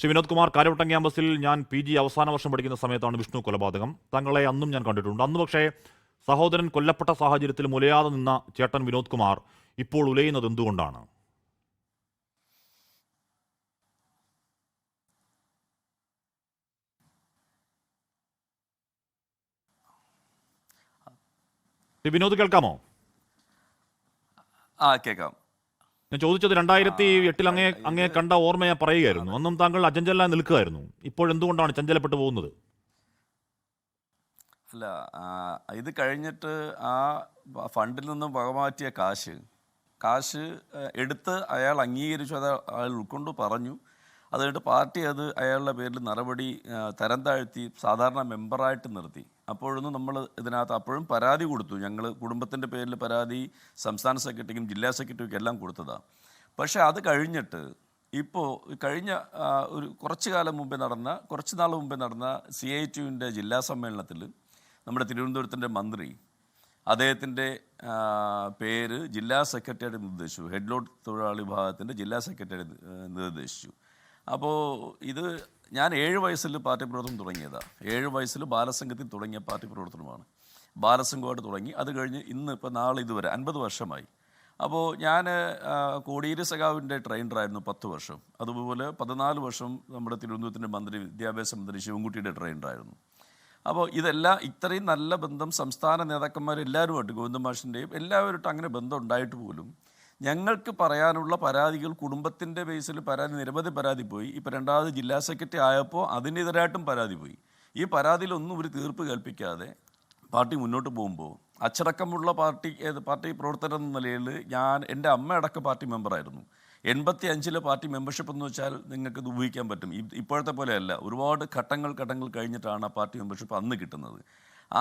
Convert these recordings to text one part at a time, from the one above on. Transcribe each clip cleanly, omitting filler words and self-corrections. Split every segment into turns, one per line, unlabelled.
ശ്രീ വിനോദ് കുമാർ, കാര്യവട്ടം ക്യാമ്പസിൽ ഞാൻ PG അവസാന വർഷം പഠിക്കുന്ന സമയത്താണ് വിഷ്ണു കൊലപാതകം. താങ്കളെ അന്നും ഞാൻ കണ്ടിട്ടുണ്ട്. അന്ന് പക്ഷേ സഹോദരൻ കൊല്ലപ്പെട്ട സാഹചര്യത്തിൽ മുലയാതെ നിന്ന ചേട്ടൻ വിനോദ് കുമാർ ഇപ്പോൾ ഉലയുന്നത് എന്തുകൊണ്ടാണ്? വിനോദ് കേൾക്കാമോ?
കേൾക്കാം.
ഞാൻ ചോദിച്ചത് 2008 അങ്ങേ കണ്ട ഓർമ്മ ഞാൻ പറയുകയായിരുന്നു. അന്നും താങ്കൾ അചഞ്ചലായി നിൽക്കുകയായിരുന്നു. ഇപ്പോഴെന്തുകൊണ്ടാണ് ചഞ്ചലപ്പെട്ടു പോകുന്നത്?
അല്ല, ഇത് കഴിഞ്ഞിട്ട് ആ ഫണ്ടിൽ നിന്നും വകമാറ്റിയ കാശ് എടുത്ത് അയാൾ അംഗീകരിച്ചു, അത് അയാൾ ഉൾക്കൊണ്ട് പറഞ്ഞു. അത് കഴിഞ്ഞിട്ട് പാർട്ടി അത് അയാളുടെ പേരിൽ നടപടി തരം താഴ്ത്തി സാധാരണ മെമ്പറായിട്ട് നിർത്തി. അപ്പോഴൊന്നും നമ്മൾ ഇതിനകത്ത് അപ്പോഴും പരാതി കൊടുത്തു. ഞങ്ങൾ കുടുംബത്തിൻ്റെ പേരിൽ പരാതി സംസ്ഥാന സെക്രട്ടറിക്കും ജില്ലാ സെക്രട്ടറിക്കും എല്ലാം കൊടുത്തതാണ്. പക്ഷേ അത് കഴിഞ്ഞിട്ട് ഇപ്പോൾ കഴിഞ്ഞ കുറച്ച് നാൾ മുമ്പേ നടന്ന CITUവിൻ്റെ ജില്ലാ സമ്മേളനത്തിൽ നമ്മുടെ തിരുവനന്തപുരത്തിൻ്റെ മന്ത്രി അദ്ദേഹത്തിൻ്റെ പേര് ജില്ലാ സെക്രട്ടറിയായിട്ട് നിർദ്ദേശിച്ചു. ഹെഡ്ലോഡ് തൊഴിലാളി വിഭാഗത്തിൻ്റെ ജില്ലാ സെക്രട്ടറി നിർദ്ദേശിച്ചു. അപ്പോൾ ഇത് ഞാൻ 7 വയസ്സിൽ പാർട്ടി പ്രവർത്തനം തുടങ്ങിയതാണ്. 7 വയസ്സിൽ ബാലസംഘത്തിൽ തുടങ്ങിയ പാർട്ടി പ്രവർത്തനമാണ്. ബാലസംഘമായിട്ട് തുടങ്ങി. അത് കഴിഞ്ഞ് ഇപ്പോൾ നാളെ ഇതുവരെ 50 വർഷമായി. അപ്പോൾ ഞാൻ കോടിയേരി സഖാവിൻ്റെ ട്രെയിനറായിരുന്നു 10 വർഷം. അതുപോലെ 14 വർഷം നമ്മുടെ തിരുവനന്തപുരത്തിൻ്റെ വിദ്യാഭ്യാസ മന്ത്രി ശിവൻകുട്ടിയുടെ ട്രെയിനറായിരുന്നു. അപ്പോൾ ഇതെല്ലാം ഇത്രയും നല്ല ബന്ധം സംസ്ഥാന നേതാക്കന്മാരെല്ലാവരുമായിട്ട്, ഗോവിന്ദ മാഷിൻ്റെയും എല്ലാവരുമായിട്ട് അങ്ങനെ ബന്ധം ഉണ്ടായിട്ട് പോലും ഞങ്ങൾക്ക് പറയാനുള്ള പരാതികൾ കുടുംബത്തിൻ്റെ ബേസിൽ നിരവധി പരാതി പോയി. ഇപ്പോൾ രണ്ടാമത് ജില്ലാ സെക്രട്ടറി ആയപ്പോൾ അതിനെതിരായിട്ടും പരാതി പോയി. ഈ പരാതിയിലൊന്നും ഒരു തീർപ്പ് കൽപ്പിക്കാതെ പാർട്ടി മുന്നോട്ട് പോകുമ്പോൾ അച്ചടക്കമുള്ള പാർട്ടി പ്രവർത്തകർ എന്ന നിലയിൽ എൻ്റെ അമ്മയടക്കം പാർട്ടി മെമ്പറായിരുന്നു. 85 പാർട്ടി മെമ്പർഷിപ്പ് എന്ന് വെച്ചാൽ നിങ്ങൾക്ക് ഇത് ഊഹിക്കാൻ പറ്റും. ഇപ്പോഴത്തെ പോലെയല്ല, ഒരുപാട് ഘട്ടങ്ങൾ കഴിഞ്ഞിട്ടാണ് ആ പാർട്ടി മെമ്പർഷിപ്പ് അന്ന് കിട്ടുന്നത്.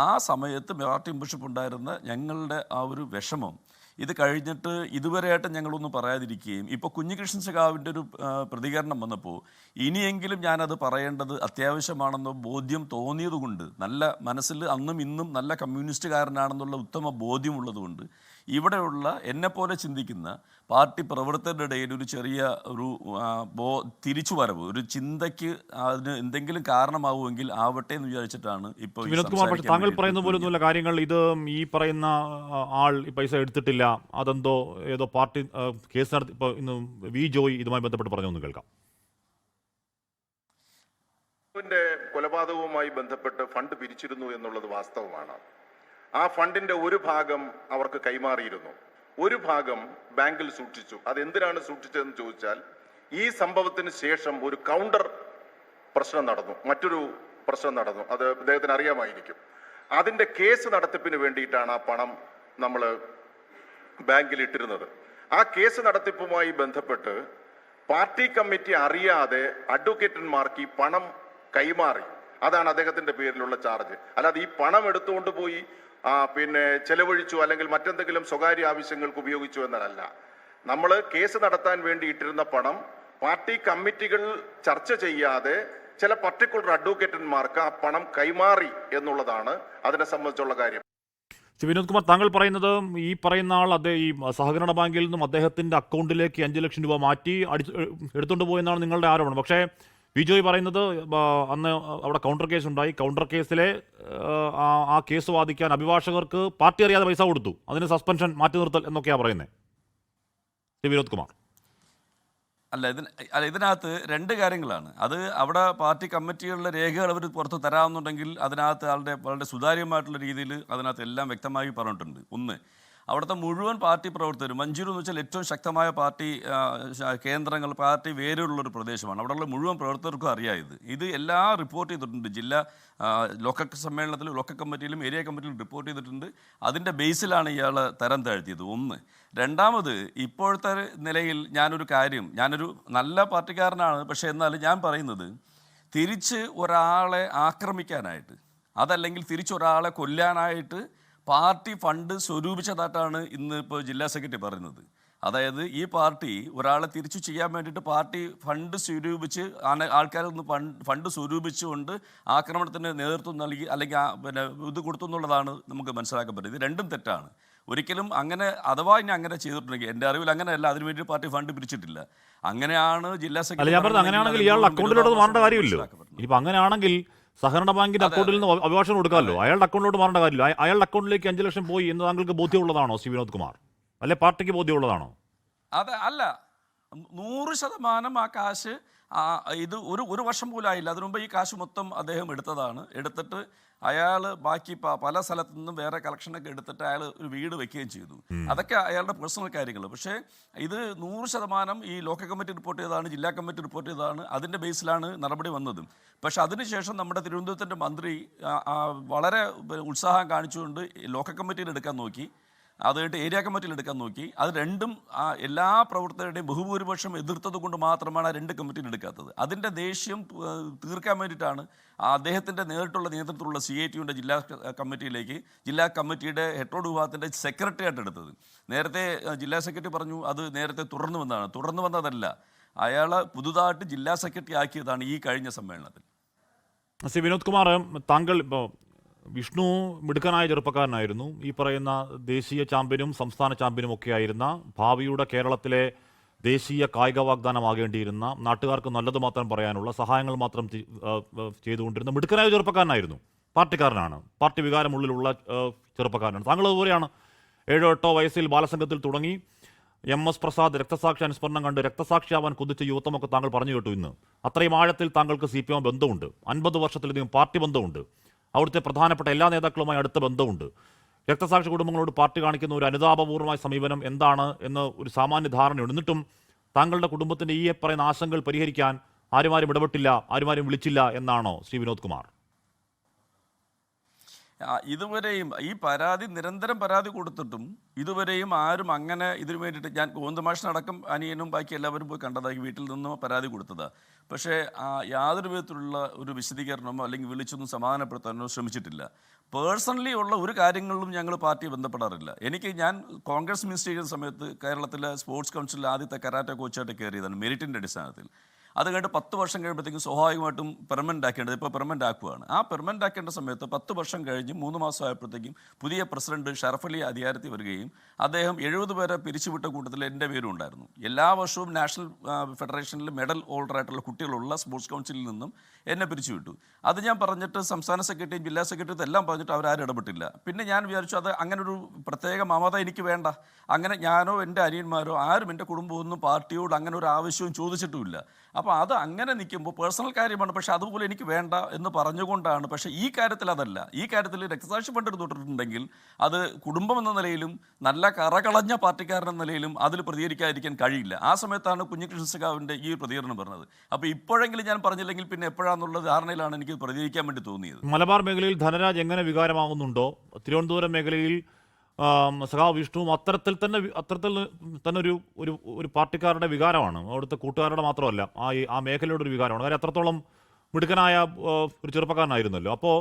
ആ സമയത്ത് പാർട്ടി മെമ്പർഷിപ്പ് ഉണ്ടായിരുന്ന ഞങ്ങളുടെ ആ ഒരു വിഷമം ഇത് കഴിഞ്ഞിട്ട് ഇതുവരെയായിട്ട് ഞങ്ങളൊന്നും പറയാതിരിക്കുകയും ഇപ്പോൾ കുഞ്ഞികൃഷ്ണൻ സഖാവിൻ്റെ ഒരു പ്രതികരണം വന്നപ്പോൾ ഇനിയെങ്കിലും ഞാനത് പറയേണ്ടത് അത്യാവശ്യമാണെന്ന ബോധ്യം തോന്നിയതുകൊണ്ട്, നല്ല മനസ്സിൽ അന്നും ഇന്നും നല്ല കമ്മ്യൂണിസ്റ്റുകാരനാണെന്നുള്ള ഉത്തമ ബോധ്യമുള്ളതുകൊണ്ട് ഇവിടെയുള്ള എന്നെപ്പോലെ ചിന്തിക്കുന്ന പാർട്ടി പ്രവർത്തകരുടെ ഇടയിൽ ഒരു ചെറിയ തിരിച്ചുവരവ്, ഒരു ചിന്തയ്ക്ക് അതിന് എന്തെങ്കിലും കാരണമാവുമെങ്കിൽ ആവട്ടെ എന്ന് വിചാരിച്ചിട്ടാണ് ഇപ്പോൾ.
വിനോദ് കുമാർ, പക്ഷേ താങ്കൾ പറയുന്ന പോലൊന്നുമില്ല കാര്യങ്ങൾ. ഇത് ഈ പറയുന്ന ആൾ ഈ പൈസ എടുത്തിട്ടില്ല, അതെന്തോ ഏതോ പാർട്ടി കേസ് നടത്തി. ഇപ്പോൾ ഇന്ന് വി ജോയ് ഇതുമായി ബന്ധപ്പെട്ട് പറഞ്ഞൊന്ന് കേൾക്കാം.
കൊലപാതകവുമായി ബന്ധപ്പെട്ട് ഫണ്ട് പിരിച്ചിരുന്നു എന്നുള്ളത് വാസ്തവമാണ്. ആ ഫണ്ടിന്റെ ഒരു ഭാഗം അവർക്ക് കൈമാറിയിരുന്നു, ഒരു ഭാഗം ബാങ്കിൽ സൂക്ഷിച്ചു. അതെന്തിനാണ് സൂക്ഷിച്ചതെന്ന് ചോദിച്ചാൽ, ഈ സംഭവത്തിന് ശേഷം ഒരു കൗണ്ടർ പ്രശ്നം നടന്നു, മറ്റൊരു പ്രശ്നം നടന്നു. അത് അദ്ദേഹത്തിന് അറിയാമായിരിക്കും. അതിന്റെ കേസ് നടത്തിപ്പിന് വേണ്ടിയിട്ടാണ് ആ പണം നമ്മൾ ബാങ്കിൽ ഇട്ടിരുന്നത്. ആ കേസ് നടത്തിപ്പുമായി ബന്ധപ്പെട്ട് പാർട്ടി കമ്മിറ്റി അറിയാതെ അഡ്വക്കേറ്റന്മാർക്ക് ഈ പണം കൈമാറി. അതാണ് അദ്ദേഹത്തിന്റെ പേരിലുള്ള ചാർജ്. അല്ലാതെ ഈ പണം എടുത്തുകൊണ്ട് പോയി ചെലവഴിച്ചു അല്ലെങ്കിൽ മറ്റെന്തെങ്കിലും സ്വകാര്യ ആവശ്യങ്ങൾക്ക് ഉപയോഗിച്ചു എന്നതല്ല. നമ്മൾ കേസ് നടത്താൻ വേണ്ടി ഇട്ടിരുന്ന പണം പാർട്ടി കമ്മിറ്റികൾ ചർച്ച ചെയ്യാതെ ചില പർട്ടിക്കുലർ അഡ്വക്കേറ്റന്മാർക്ക് ആ പണം കൈമാറി എന്നുള്ളതാണ് അതിനെ സംബന്ധിച്ചുള്ള കാര്യം.
വിനോദ് കുമാർ, താങ്കൾ പറയുന്നത് ഈ പറയുന്ന ആൾ ഈ സഹകരണ ബാങ്കിൽ നിന്നും അദ്ദേഹത്തിന്റെ അക്കൗണ്ടിലേക്ക് 5 ലക്ഷം രൂപ മാറ്റി എടുത്തുകൊണ്ട് പോയെന്നാണ് നിങ്ങളുടെ ആരോപണം. പക്ഷേ വിജോയ് പറയുന്നത് അന്ന് അവിടെ കൗണ്ടർ കേസ് ഉണ്ടായി. കൗണ്ടർ കേസിലെ ആ കേസ് വാദിക്കാൻ അഭിഭാഷകർക്ക് പാർട്ടി അറിയാതെ പൈസ കൊടുത്തു, അതിന് സസ്പെൻഷൻ, മാറ്റി നിർത്തൽ എന്നൊക്കെയാണ് പറയുന്നത്. വിനോദ് കുമാർ,
ഇതിനകത്ത് 2 കാര്യങ്ങളാണ്. അത് അവിടെ പാർട്ടി കമ്മിറ്റികളുടെ രേഖകൾ അവർ പുറത്ത് തരാമെന്നുണ്ടെങ്കിൽ അതിനകത്ത് വളരെ സുതാര്യമായിട്ടുള്ള രീതിയിൽ അതിനകത്ത് എല്ലാം വ്യക്തമായി പറഞ്ഞിട്ടുണ്ട്. ഒന്ന്, അവിടുത്തെ മുഴുവൻ പാർട്ടി പ്രവർത്തകരും, മഞ്ചൂർ എന്ന് വെച്ചാൽ ഏറ്റവും ശക്തമായ പാർട്ടി കേന്ദ്രങ്ങൾ, പാർട്ടി വേരുള്ളൊരു പ്രദേശമാണ്. അവിടെയുള്ള മുഴുവൻ പ്രവർത്തകർക്കും അറിയാം. ഇത് എല്ലാം റിപ്പോർട്ട് ചെയ്തിട്ടുണ്ട്. ജില്ലാ ലോക്കൽ സമ്മേളനത്തിലും ലോക്കൽ കമ്മിറ്റിയിലും ഏരിയ കമ്മിറ്റിയിലും റിപ്പോർട്ട് ചെയ്തിട്ടുണ്ട്. അതിൻ്റെ ബേസിലാണ് ഇയാൾ തരം താഴ്ത്തിയത്. ഒന്ന്. രണ്ടാമത്, ഇപ്പോഴത്തെ നിലയിൽ ഞാനൊരു നല്ല പാർട്ടിക്കാരനാണ്. പക്ഷേ എന്നാലും ഞാൻ പറയുന്നത്, തിരിച്ച് ഒരാളെ ആക്രമിക്കാനായിട്ട്, അതല്ലെങ്കിൽ തിരിച്ചൊരാളെ കൊല്ലാനായിട്ട് പാർട്ടി ഫണ്ട് സ്വരൂപിച്ചതായിട്ടാണ് ഇന്ന് ഇപ്പോൾ ജില്ലാ സെക്രട്ടറി പറയുന്നത്. അതായത് ഈ പാർട്ടി ഒരാളെ തിരിച്ചു ചെയ്യാൻ വേണ്ടിയിട്ട് പാർട്ടി ഫണ്ട് സ്വരൂപിച്ച് ആൾക്കാരിൽ നിന്ന് ഫണ്ട് സ്വരൂപിച്ചുകൊണ്ട് ആക്രമണത്തിന് നേതൃത്വം നൽകി അല്ലെങ്കിൽ ഇത് കൊടുത്തു എന്നുള്ളതാണ് നമുക്ക് മനസ്സിലാക്കാൻ പറ്റുന്നത്. ഇത് രണ്ടും തെറ്റാണ്. ഒരിക്കലും അങ്ങനെ അഥവാ ഇനി അങ്ങനെ ചെയ്തിട്ടുണ്ടെങ്കിൽ എൻ്റെ അറിവിൽ അങ്ങനെയല്ല, അതിനുവേണ്ടി പാർട്ടി ഫണ്ട് പിരിച്ചിട്ടില്ല. അങ്ങനെയാണ് ജില്ലാ
അല്ല, ഞാൻ പറഞ്ഞത് അങ്ങനെയാണെങ്കിൽ ഇയാളുടെ അക്കൗണ്ടിലോട്ട് മാറേണ്ട കാര്യമില്ലല്ലോ. ഇനിയിപ്പോൾ അങ്ങനെയാണെങ്കിൽ സഹകരണ ബാങ്കിന്റെ അക്കൗണ്ടിൽ നിന്ന് അഭിഭാഷണം കൊടുക്കാമല്ലോ. അയാളുടെ അക്കൗണ്ടിലോട്ട് മാറേണ്ട കാര്യമില്ല. അയാളുടെ അക്കൗണ്ടിലേക്ക് 5 ലക്ഷം പോയി എന്ന് താങ്കൾക്ക് ബോധ്യമുള്ളതാണോ ശ്രീ വിനോദ് കുമാർ? അല്ലെ പാർട്ടിക്ക് ബോധ്യമുള്ളതാണോ?
അതെ, അല്ല, 100% ആ കാശ് ഇത് ഒരു വർഷം പോലും ആയില്ല. അതിനു മുമ്പ് ഈ കാശ് മൊത്തം അദ്ദേഹം എടുത്തതാണ്. എടുത്തിട്ട് അയാൾ ബാക്കി പല സ്ഥലത്തു നിന്നും വേറെ കളക്ഷനൊക്കെ എടുത്തിട്ട് അയാൾ ഒരു വീട് വെക്കുകയും ചെയ്തു. അതൊക്കെ അയാളുടെ പേഴ്സണൽ കാര്യങ്ങൾ. പക്ഷേ ഇത് 100% ഈ ലോക്കൽ കമ്മിറ്റി റിപ്പോർട്ട് ചെയ്തതാണ്, ജില്ലാ കമ്മിറ്റി റിപ്പോർട്ട് ചെയ്തതാണ്. അതിൻ്റെ ബേസിലാണ് നടപടി വന്നതും. പക്ഷെ അതിനുശേഷം നമ്മുടെ തിരുവനന്തപുരത്തിൻ്റെ മന്ത്രി വളരെ ഉത്സാഹം കാണിച്ചുകൊണ്ട് ലോക്കൽ കമ്മിറ്റിയിൽ എടുക്കാൻ നോക്കി, അത് കഴിഞ്ഞിട്ട് ഏരിയ കമ്മിറ്റിയിൽ എടുക്കാൻ നോക്കി. അത് രണ്ടും എല്ലാ പ്രവർത്തകരുടെയും ബഹുഭൂരിപക്ഷം എതിർത്തത് കൊണ്ട് മാത്രമാണ് ആ 2 കമ്മിറ്റിയിൽ എടുക്കാത്തത്. അതിൻ്റെ ദേഷ്യം തീർക്കാൻ വേണ്ടിയിട്ടാണ് അദ്ദേഹത്തിൻ്റെ നേരിട്ടുള്ള നേതൃത്വത്തിലുള്ള CITUവിൻ്റെ ജില്ലാ കമ്മിറ്റിയിലേക്ക് ജില്ലാ കമ്മിറ്റിയുടെ ഹെഡ്രോഡ് വിഭാഗത്തിൻ്റെ സെക്രട്ടറി ആയിട്ട് എടുത്തത്. നേരത്തെ ജില്ലാ സെക്രട്ടറി പറഞ്ഞു അത് നേരത്തെ തുടർന്നു വന്നതല്ല, അയാളെ പുതുതായിട്ട് ജില്ലാ സെക്രട്ടറി ആക്കിയതാണ് ഈ കഴിഞ്ഞ സമ്മേളനത്തിൽ.
ശ്രീ വിനോദ് കുമാർ, താങ്കൾ ഇപ്പോൾ വിഷ്ണു മിടുക്കനായ ചെറുപ്പക്കാരനായിരുന്നു. ഈ പറയുന്ന ദേശീയ ചാമ്പ്യനും സംസ്ഥാന ചാമ്പ്യനും ഒക്കെ ആയിരുന്ന, ഭാവിയുടെ കേരളത്തിലെ ദേശീയ കായിക വാഗ്ദാനമാകേണ്ടിയിരുന്ന, നാട്ടുകാർക്ക് നല്ലത് മാത്രം പറയാനുള്ള, സഹായങ്ങൾ മാത്രം ചെയ്തുകൊണ്ടിരുന്ന മിടുക്കനായ ചെറുപ്പക്കാരനായിരുന്നു. പാർട്ടിക്കാരനാണ്, പാർട്ടി വികാരമുള്ളിലുള്ള ചെറുപ്പക്കാരനാണ്. താങ്കൾ അതുപോലെയാണ്. 7-8 വയസ്സിൽ ബാലസംഘത്തിൽ തുടങ്ങി MS പ്രസാദ് രക്തസാക്ഷി അനുസ്മരണം കണ്ട് രക്തസാക്ഷിയാവാൻ കുതിച്ച യുവത്വമൊക്കെ താങ്കൾ പറഞ്ഞു കേട്ടു. ഇന്ന് അത്രയും ആഴത്തിൽ താങ്കൾക്ക് CPM ബന്ധമുണ്ട്. 50 വർഷത്തിലധികം പാർട്ടി ബന്ധമുണ്ട്. അവിടുത്തെ പ്രധാനപ്പെട്ട എല്ലാ നേതാക്കളുമായി അടുത്ത ബന്ധമുണ്ട്. രക്തസാക്ഷി കുടുംബങ്ങളോട് പാർട്ടി കാണിക്കുന്ന ഒരു അനുതാപപൂർവമായ സമീപനം എന്താണ് എന്ന് ഒരു സാമാന്യ ധാരണയുണ്ട്. എന്നിട്ടും താങ്കളുടെ കുടുംബത്തിൻ്റെ ഈ പറയുന്ന ആശങ്കകൾ പരിഹരിക്കാൻ ആരും ഇടപെട്ടില്ല, ആരും വിളിച്ചില്ല എന്നാണോ ശ്രീ വിനോദ് കുമാർ?
ഇതുവരെയും ഈ നിരന്തരം പരാതി കൊടുത്തിട്ടും ഇതുവരെയും ആരും അങ്ങനെ ഇതിനു വേണ്ടിയിട്ട്, ഞാൻ ഗോവിന്ദമാഷിനടക്കം അനിയനും ബാക്കി എല്ലാവരും പോയി കണ്ടതായി, വീട്ടിൽ നിന്നും പരാതി കൊടുത്തതാണ്. പക്ഷേ യാതൊരു വിധത്തിലുള്ള ഒരു വിശദീകരണമോ അല്ലെങ്കിൽ വിളിച്ചൊന്നും സമാധാനപ്പെടുത്താനോ ശ്രമിച്ചിട്ടില്ല. പേഴ്സണലി ഉള്ള ഒരു കാര്യങ്ങളിലും ഞങ്ങൾ പാർട്ടിയെ ബന്ധപ്പെടാറില്ല. ഞാൻ കോൺഗ്രസ് മിനിസ്റ്റർ ചെയ്യുന്ന സമയത്ത് കേരളത്തിലെ സ്പോർട്സ് കൗൺസിലിൽ ആദ്യത്തെ കരാട്ടെ കോച്ചായിട്ട് കയറിയതാണ്, മെറിറ്റിൻ്റെ അടിസ്ഥാനത്തിൽ. അത് കഴിഞ്ഞിട്ട് 10 വർഷം കഴിയുമ്പോഴത്തേക്കും സ്വാഭാവികമായിട്ടും പെർമനൻ്റ് ആക്കേണ്ടത്, ഇപ്പോൾ പെർമനൻ്റ് ആക്കുകയാണ്. ആ പെർമനൻ്റ് ആക്കേണ്ട സമയത്ത് 10 വർഷം കഴിഞ്ഞ് 3 മാസം ആയപ്പോഴത്തേക്കും പുതിയ പ്രസിഡന്റ് ഷറഫ് അലി അധികാരത്തിൽ വരികയും അദ്ദേഹം 70 പേരെ പിരിച്ചുവിട്ട കൂട്ടത്തിൽ എൻ്റെ പേരും ഉണ്ടായിരുന്നു. എല്ലാ വർഷവും നാഷണൽ ഫെഡറേഷനിൽ മെഡൽ ഹോൾഡറായിട്ടുള്ള കുട്ടികളുള്ള സ്പോർട്സ് കൗൺസിലിൽ നിന്നും എന്നെ പിരിച്ചുവിട്ടു. അത് ഞാൻ പറഞ്ഞിട്ട് സംസ്ഥാന സെക്രട്ടറിയും ജില്ലാ സെക്രട്ടറിയും എല്ലാം പറഞ്ഞിട്ട് അവരാരും ഇടപെട്ടില്ല. പിന്നെ ഞാൻ വിചാരിച്ചു അത് അങ്ങനെ ഒരു പ്രത്യേക മമത എനിക്ക് വേണ്ട. അങ്ങനെ ഞാനോ എൻ്റെ അനിയന്മാരോ ആരും എൻ്റെ കുടുംബമൊന്നും പാർട്ടിയോട് അങ്ങനെ ഒരു ആവശ്യവും ചോദിച്ചിട്ടുമില്ല. അപ്പോൾ അത് അങ്ങനെ നിൽക്കുമ്പോൾ പേഴ്സണൽ കാര്യമാണ്, പക്ഷേ അതുപോലെ എനിക്ക് വേണ്ട എന്ന് പറഞ്ഞുകൊണ്ടാണ്. പക്ഷേ ഈ കാര്യത്തിൽ അതല്ല. ഈ കാര്യത്തിൽ രക്തസാക്ഷി ഫണ്ട് എടുത്തിട്ടുണ്ടെങ്കിൽ അത് കുടുംബം എന്ന നിലയിലും നല്ല കറകളഞ്ഞ പാർട്ടിക്കാരൻ എന്ന നിലയിലും അതിൽ പ്രതികരിക്കാതിരിക്കാൻ കഴിയില്ല. ആ സമയത്താണ് കുഞ്ഞികൃഷ്ണ സഖാവിൻ്റെ ഈ പ്രതികരണം പറഞ്ഞത്. അപ്പോൾ ഇപ്പോഴെങ്കിലും ഞാൻ പറഞ്ഞില്ലെങ്കിൽ പിന്നെ എപ്പോഴാണെന്നുള്ള ധാരണയിലാണ് എനിക്ക് പ്രതികരിക്കാൻ വേണ്ടി തോന്നിയത്.
മലബാർ മേഖലയിൽ ധനരാജ് എങ്ങനെ വികാരമാകുന്നുണ്ടോ, തിരുവനന്തപുരം മേഖലയിൽ സഖാവ് വിഷ്ണുവും അത്തരത്തിൽ തന്നെ ഒരു പാർട്ടിക്കാരുടെ വികാരമാണ്. അവിടുത്തെ കൂട്ടുകാരുടെ മാത്രമല്ല, ആ മേഖലയുടെ ഒരു വികാരമാണ്. കാര്യം അത്രത്തോളം മിടുക്കനായ ഒരു ചെറുപ്പക്കാരനായിരുന്നല്ലോ. അപ്പോൾ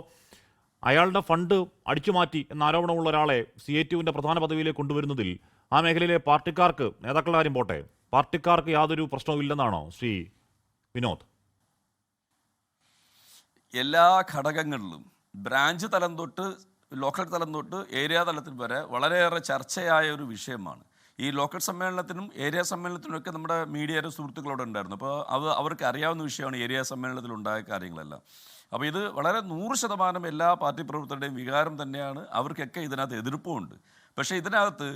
അയാളുടെ ഫണ്ട് അടിച്ചുമാറ്റി എന്ന ആരോപണമുള്ള ഒരാളെ CITUവിൻ്റെ പ്രധാന പദവിയിലേക്ക് കൊണ്ടുവരുന്നതിൽ ആ മേഖലയിലെ പാർട്ടിക്കാർക്ക്, നേതാക്കളുടെ കാര്യം പോട്ടെ, പാർട്ടിക്കാർക്ക് യാതൊരു പ്രശ്നവും ഇല്ലെന്നാണോ ശ്രീ വിനോദ്?
എല്ലാ ഘടകങ്ങളിലും ബ്രാഞ്ച് തലം തൊട്ട് ലോക്കൽ തലം തൊട്ട് ഏരിയ തലത്തിൽ വരെ വളരെയേറെ ചർച്ചയായ ഒരു വിഷയമാണ്. ഈ ലോക്കൽ സമ്മേളനത്തിനും ഏരിയ സമ്മേളനത്തിനുമൊക്കെ നമ്മുടെ മീഡിയയുടെ സുഹൃത്തുക്കളോട് ഉണ്ടായിരുന്നു. അപ്പോൾ അവർക്ക് അറിയാവുന്ന വിഷയമാണ് ഏരിയ സമ്മേളനത്തിലുണ്ടായ കാര്യങ്ങളെല്ലാം. അപ്പോൾ ഇത് വളരെ 100% എല്ലാ പാർട്ടി പ്രവർത്തകരുടെയും വികാരം തന്നെയാണ്. അവർക്കൊക്കെ ഇതിനകത്ത് എതിർപ്പുമുണ്ട്. പക്ഷേ ഇതിനകത്ത്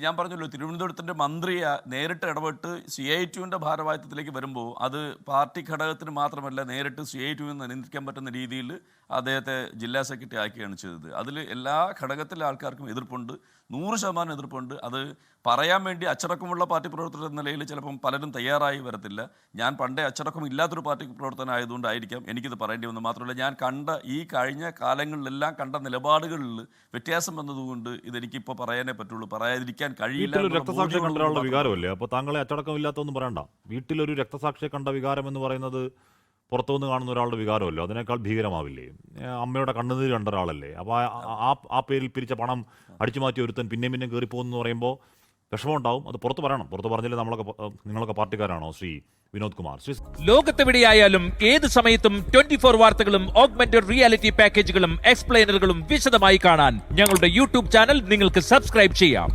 ഞാൻ പറഞ്ഞല്ലോ, തിരുവനന്തപുരത്തിൻ്റെ മന്ത്രി നേരിട്ട് ഇടപെട്ട് CITUവിൻ്റെ ഭാരവാഹിത്വത്തിലേക്ക് വരുമ്പോൾ അത് പാർട്ടി ഘടകത്തിന് മാത്രമല്ല, നേരിട്ട് CITUവിൽ നിയന്ത്രിക്കാൻ പറ്റുന്ന രീതിയിൽ അദ്ദേഹത്തെ ജില്ലാ സെക്രട്ടറി ആക്കുകയാണ് ചെയ്തത്. അതിൽ എല്ലാ ഘടകത്തിലെ ആൾക്കാർക്കും എതിർപ്പുണ്ട്, 100% എതിർപ്പുണ്ട്. അത് പറയാൻ വേണ്ടി അച്ചടക്കമുള്ള പാർട്ടി പ്രവർത്തകർ എന്ന നിലയിൽ ചിലപ്പം പലരും തയ്യാറായി വരത്തില്ല. ഞാൻ പണ്ടേ അച്ചടക്കം ഇല്ലാത്തൊരു പാർട്ടി പ്രവർത്തനമായതുകൊണ്ടായിരിക്കാം എനിക്കിത് പറയേണ്ടി വന്നത്. മാത്രമല്ല, ഞാൻ കണ്ട ഈ കഴിഞ്ഞ കാലങ്ങളിലെല്ലാം കണ്ട നിലപാടുകളിൽ വ്യത്യാസം വന്നതുകൊണ്ട് ഇതെനിക്കിപ്പോൾ പറയാനേ പറ്റുള്ളൂ, പറയാതിരിക്കാൻ കഴിയില്ല.
രക്തസാക്ഷിയെ കണ്ട ഒരാളുടെ വികാരമല്ലേ? അപ്പോൾ താങ്കളെ അച്ചടക്കമില്ലാത്തൊന്നും പറയണ്ട. വീട്ടിലൊരു രക്തസാക്ഷിയെ കണ്ട വികാരം എന്ന് പറയുന്നത് പുറത്തുനിന്ന് കാണുന്ന ഒരാളുടെ വികാരമല്ലോ, അതിനേക്കാൾ ഭീകരമാവില്ലേ? അമ്മയുടെ കണ്ണുനീര് കണ്ട ഒരാളല്ലേ? അപ്പോൾ ആ പേരിൽ പിരിച്ച പണം അടിച്ചു മാറ്റി ഒരുത്തൻ പിന്നെയും കയറിപ്പോകുന്നു പറയുമ്പോൾ വിഷമമുണ്ടാവും. അത് പുറത്ത് പറയണം. പുറത്ത് പറഞ്ഞാൽ നിങ്ങളൊക്കെ പാർട്ടിക്കാരാണോ ശ്രീ വിനോദ് കുമാർ.
ലോകത്തെവിടെയായാലും ഏത് സമയത്തും 24 വാർത്തകളും ഓഗ്മെന്റഡ് റിയാലിറ്റി പാക്കേജുകളും എക്സ്പ്ലെയിനറുകളും വിശദമായി കാണാൻ ഞങ്ങളുടെ യൂട്യൂബ് ചാനൽ നിങ്ങൾക്ക് സബ്സ്ക്രൈബ് ചെയ്യാം.